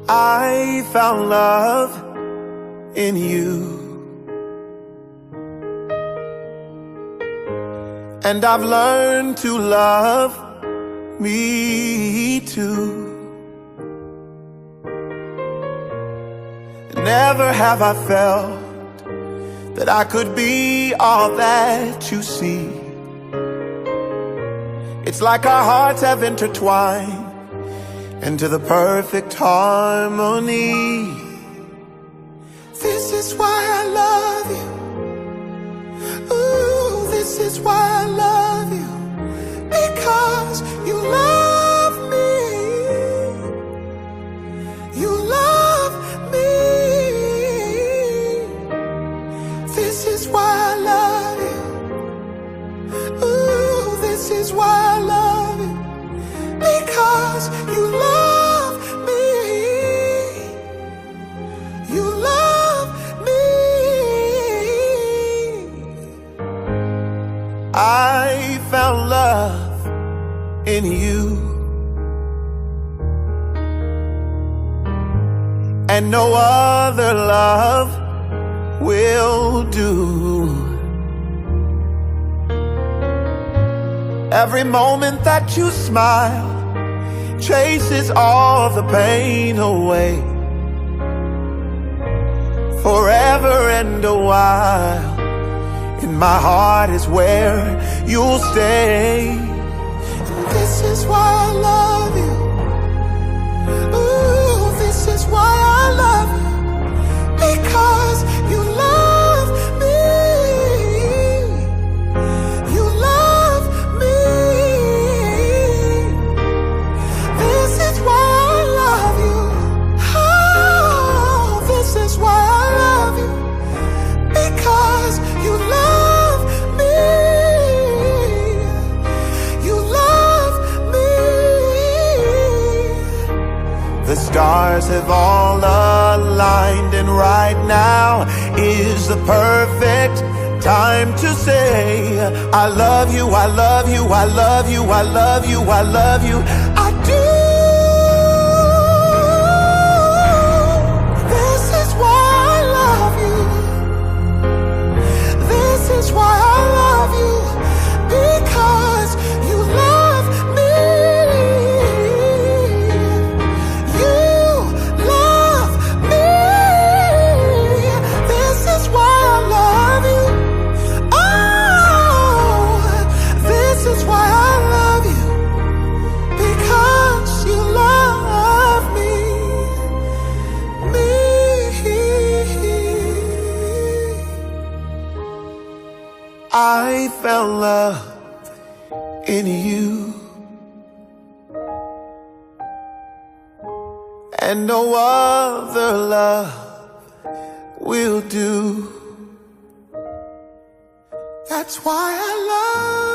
I found love in you, and I've learned to love me too. Never have I felt that I could be all that you see. It's like our hearts have intertwined into the perfect harmony. This is why I love you. Ooh, this is why I love you. Because you love me. You love me. This is why I love you. Ooh, this is why I love you. Because you love me. You love me. I found love in you, and no other love will do. Every moment that you smile chases all the pain away. Forever and a while, in my heart is where you'll stay. And this is why I love you. Ooh, this is why I love you. Because you love me. You love me. This is why I love you. Oh, this is why I love you. Because you love me. You love me. The stars have all aligned, and right now is the perfect time to say I love you, I love you, I love you, I love you, I love you, I do. This is why I love you. This is why I love you. Because you love me. You love me. This is why I love you. Oh, this is why I love you. Because you love me. I found love in you, and no other love will do. That's why I love